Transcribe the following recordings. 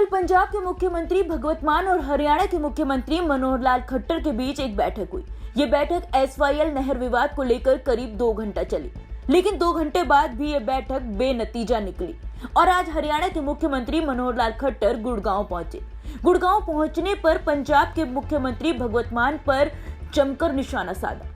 कल पंजाब के मुख्यमंत्री भगवंत मान और हरियाणा के मुख्यमंत्री मनोहर लाल खट्टर के बीच एक बैठक हुई। ये बैठक SYL नहर विवाद को लेकर करीब 2 घंटा चली, लेकिन 2 घंटे बाद भी ये बैठक बेनतीजा निकली और आज हरियाणा के मुख्यमंत्री मनोहर लाल खट्टर गुड़गांव पहुंचे। गुड़गांव पहुंचने पर पंजाब के मुख्यमंत्री भगवंत मान पर जमकर निशाना साधा।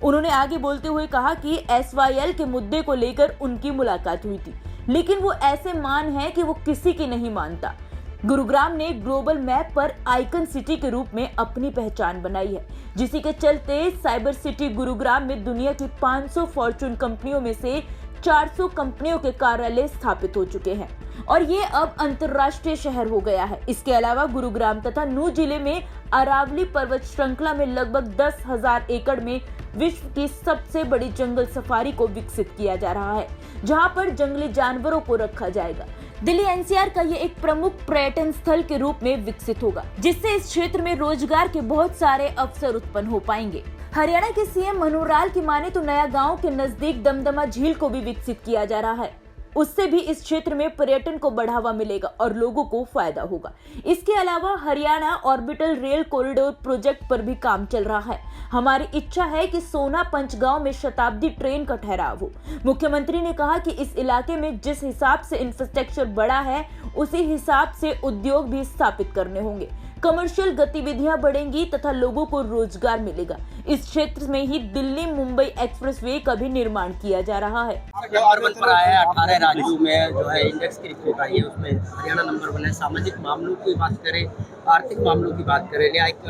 उन्होंने आगे बोलते हुए कहा कि SYL के मुद्दे को लेकर उनकी मुलाकात हुई थी, लेकिन वो ऐसे मान है कि वो किसी की नहीं मानता। गुरुग्राम ने ग्लोबल मैप पर आइकन सिटी के रूप में अपनी पहचान बनाई है, जिसी के चलते साइबर सिटी गुरुग्राम में दुनिया की 500 फॉर्च्यून कंपनियों में से 400 कंपनियों के कार्यालय स्थापित हो चुके हैं और ये अब अंतर्राष्ट्रीय शहर हो गया है। इसके अलावा गुरुग्राम तथा नूह जिले में अरावली पर्वत श्रृंखला में लगभग 10,000 एकड़ में विश्व की सबसे बड़ी जंगल सफारी को विकसित किया जा रहा है, जहां पर जंगली जानवरों को रखा जाएगा। दिल्ली NCR का ये एक प्रमुख पर्यटन स्थल के रूप में विकसित होगा, जिससे इस क्षेत्र में रोजगार के बहुत सारे अवसर उत्पन्न हो पाएंगे। हरियाणा के CM मनोहर लाल की माने तो नया गांव के नजदीक दमदमा झील को भी विकसित किया जा रहा है। उससे भी इस क्षेत्र में पर्यटन को बढ़ावा मिलेगा और लोगों को फायदा होगा। इसके अलावा Haryana orbital rail corridor project पर भी काम चल रहा है। हमारी इच्छा है कि सोना पंचगांव में शताब्दी ट्रेन का ठहराव हो। मुख्यमंत्री ने कहा कि इस इलाके में जिस हिसाब से इंफ्रास्ट्रक्चर बड़ा है, उसी हिसाब से उद्योग भी स्थापित करने होंगे। कमर्शियल गतिविधियां बढ़ेंगी तथा लोगों को रोजगार मिलेगा। इस क्षेत्र में ही दिल्ली मुंबई एक्सप्रेसवे का भी निर्माण किया जा रहा है। अर्बन पर आया है 18 राज्यों में जो है इंडेक्स की रिपोर्ट आई है, उसमें हरियाणा नंबर 1 है। सामाजिक मामलों की बात करें, आर्थिक मामलों की बात करें, न्यायिक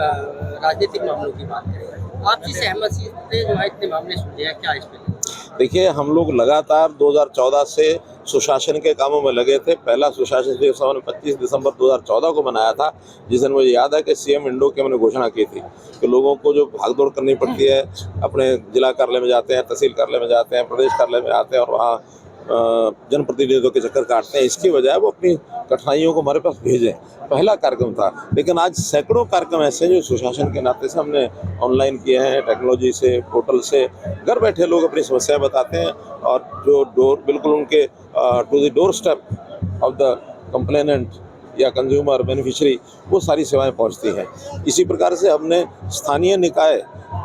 राजनीतिक मामलों की बात करें, आपसी सहमति से जो है इतने मामले सुलझे हैं, क्या इस पे? देखिए, हम लोग लगातार 2014 से सुशासन के कामों में लगे थे। पहला सुशासन दिवस हमने 25 दिसंबर 2014 को मनाया था, जिस दिन मुझे याद है कि CM इंडो की हमने घोषणा की थी कि लोगों को जो भागदौड़ करनी पड़ती है, अपने जिला कार्यालय में जाते हैं, तहसील कार्यालय में जाते हैं, प्रदेश कार्यालय में आते हैं और वहाँ जनप्रतिनिधियों के चक्कर काटते हैं, इसकी बजाय वो अपनी कठिनाइयों को हमारे पास भेजें। पहला कार्यक्रम था, लेकिन आज सैकड़ों कार्यक्रम ऐसे जो सुशासन के नाते से हमने ऑनलाइन किए हैं, टेक्नोलॉजी से, पोर्टल से। घर बैठे लोग अपनी समस्याएं बताते हैं और जो डोर बिल्कुल उनके to the door step of the complainant या कंज्यूमर बेनिफिशियरी, वो सारी सेवाएं पहुंचती हैं। इसी प्रकार से हमने स्थानीय निकाय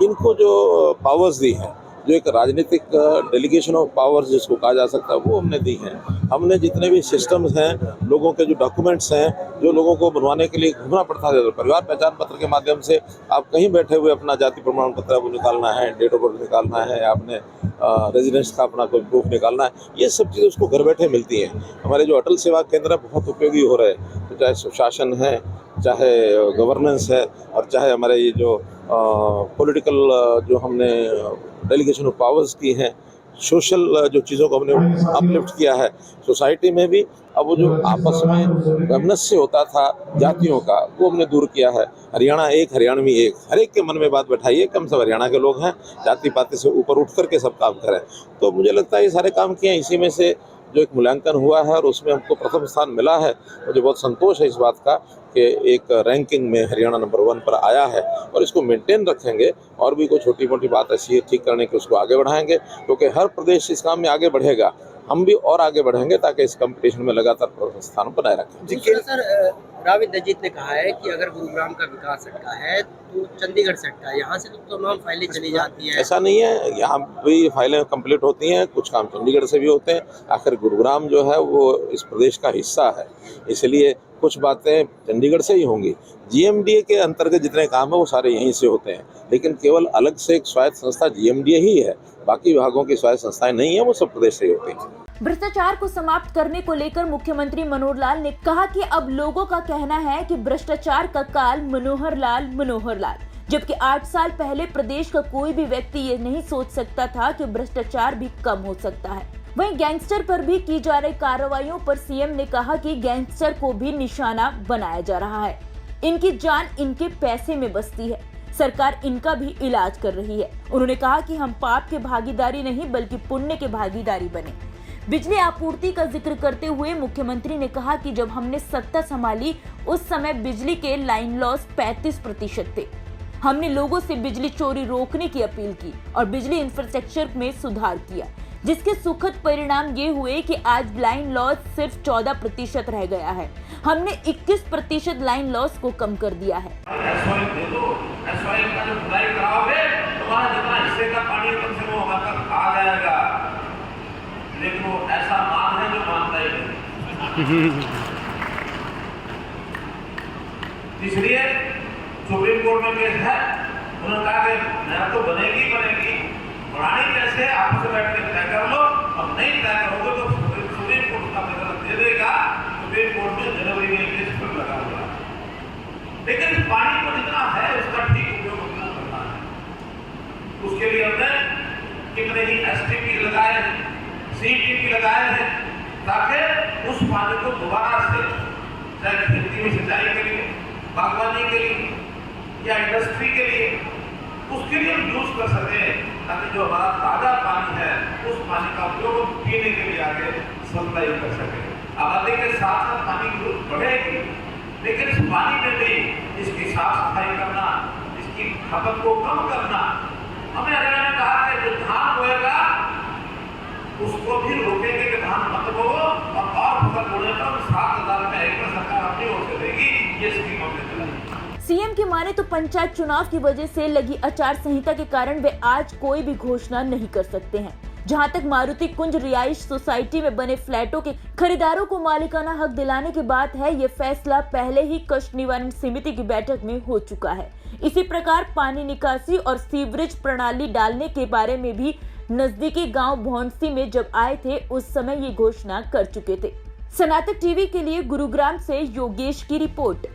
इनको जो पावर्स दी हैं, जो एक राजनीतिक डेलीगेशन ऑफ पावर्स जिसको कहा जा सकता है, वो हमने दी हैं। हमने जितने भी सिस्टम्स हैं, लोगों के जो डॉक्यूमेंट्स हैं, जो लोगों को बनवाने के लिए घूमना पड़ता है, तो परिवार पहचान पत्र के माध्यम से आप कहीं बैठे हुए अपना जाति प्रमाण पत्र आपको निकालना है, डेट ऑफ बर्थ निकालना है, आपने रेजिडेंस का अपना कोई प्रूफ निकालना है, ये सब चीज़ें उसको घर बैठे मिलती हैं। हमारे जो अटल सेवा केंद्र है बहुत उपयोगी हो रहे हैं, तो चाहे सुशासन है, चाहे गवर्नेंस है और चाहे हमारे ये जो पॉलिटिकल जो हमने डेलीगेशन ऑफ पावर्स की हैं, सोशल जो चीज़ों को हमने अपलिफ्ट किया है सोसाइटी में भी। अब वो जो आपस में वैमनस्य होता था जातियों का, वो हमने दूर किया है। हरियाणा एक, हरियाणवी एक, हर एक के मन में बात बैठाइए, कम से हरियाणा के लोग हैं, जाति पाति से ऊपर उठ करके सब काम करें। तो मुझे लगता है ये सारे काम किए हैं। इसी में से जो एक मूल्यांकन हुआ है और उसमें हमको प्रथम स्थान मिला है, मुझे बहुत संतोष है इस बात का कि एक रैंकिंग में हरियाणा नंबर 1 पर आया है और इसको मेंटेन रखेंगे। और भी कोई छोटी मोटी बात ऐसी है ठीक करने की, उसको आगे बढ़ाएंगे, क्योंकि हर प्रदेश इस काम में आगे बढ़ेगा, हम भी और आगे बढ़ेंगे ताकि इस कंपटीशन में लगातार प्रथम स्थान बनाए रखें। जी सर, राविद अजीत ने कहा है कि अगर गुरुग्राम का विकास अटका है तो चंडीगढ़ से अटका है, यहाँ से तो तमाम फाइलें चली जाती हैं। ऐसा नहीं है, यहाँ भी फाइलें कंप्लीट होती हैं, कुछ काम चंडीगढ़ से भी होते हैं। आखिर गुरुग्राम जो है वो इस प्रदेश का हिस्सा है, इसलिए कुछ बातें चंडीगढ़ से ही होंगी। GMDA के अंतर्गत जितने काम है वो सारे यहीं से होते हैं, लेकिन केवल अलग से एक स्वायत्त संस्था GMDA ही है, बाकी विभागों की स्वायत्त संस्थाएं नहीं है, वो सब प्रदेश से ही होती हैं। भ्रष्टाचार को समाप्त करने को लेकर मुख्यमंत्री मनोहर लाल ने कहा कि अब लोगों का कहना है कि भ्रष्टाचार का काल मनोहर लाल, जबकि 8 साल पहले प्रदेश का कोई भी व्यक्ति ये नहीं सोच सकता था कि भ्रष्टाचार भी कम हो सकता है। वहीं गैंगस्टर पर भी की जा रही कार्रवाइयों पर CM ने कहा कि गैंगस्टर को भी निशाना बनाया जा रहा है। इनकी जान इनके पैसे में बसती है, सरकार इनका भी इलाज कर रही है। उन्होंने कहा कि हम पाप के भागीदारी नहीं बल्कि पुण्य के भागीदारी बने। बिजली आपूर्ति का जिक्र करते हुए मुख्यमंत्री ने कहा कि जब हमने सत्ता संभाली उस समय बिजली के लाइन लॉस 35% थे। हमने लोगों से बिजली चोरी रोकने की अपील की और बिजली इंफ्रास्ट्रक्चर में सुधार किया। जिसके सुखद परिणाम ये हुए कि आज लाइन लॉस सिर्फ 14% रह गया है। हमने 21% लाइन लॉस को कम कर दिया है। एसवाइल दे दो, एसवाइल का जो खुदाई कराओगे तुम्हारा जितना हिस्से का पानी कम से कम हमारे तक आ जाएगा। लेकिन वो ऐसा मान है जो मानता ही नहीं। इसलिए सुप्रीम कोर्ट में केस है, उन्होंने कहा कि नहर तो बनेगी बनेगी, बनानी कैसे आपस में बैठ के तय कर लो, अब नहीं तय करोगे तो सुप्रीम कोर्ट का फैसला दे देगा। सुप्रीम कोर्ट में जनवरी में केस पर लगा हुआ है। लेकिन इस पानी को जितना है उसका ठीक उपयोग हमको करना है। उसके लिए हमने कितने ही STP लगाए हैं, CTP लगाए हैं, ताकि उस पानी को दोबारा से चाहे खेती में सिंचाई के लिए, बागवानी के लिए या इंडस्ट्री के लिए, उसके लिए हम यूज कर सके, ताकि जो हमारा ताजा पानी है उस पानी का उपयोग हम पीने के लिए आगे सप्लाई कर सके। आबादी के साथ साथ पानी की जरूरत बढ़ेगी, लेकिन इस पानी में भी इसकी साफ सफाई करना, इसकी खपत को कम करना। हमें हरियाणा ने कहा कि जो धान बोएगा उसको भी रोकेंगे कि धान मत बोओ, और फसल बोने पर 7,000 रुपये एकड़ सरकार अपनी ओर से देगी। ये स्कीम हमने चलाई। सीएम की माने तो पंचायत चुनाव की वजह से लगी आचार संहिता के कारण वे आज कोई भी घोषणा नहीं कर सकते हैं। जहां तक मारुति कुंज रिहाइश सोसाइटी में बने फ्लैटों के खरीदारों को मालिकाना हक दिलाने की बात है, ये फैसला पहले ही कष्ट निवारण समिति की बैठक में हो चुका है। इसी प्रकार पानी निकासी और सीवरेज प्रणाली डालने के बारे में भी नजदीकी गांव भौंडसी में जब आए थे उस समय ये घोषणा कर चुके थे। सनातक टीवी के लिए गुरुग्राम से योगेश की रिपोर्ट।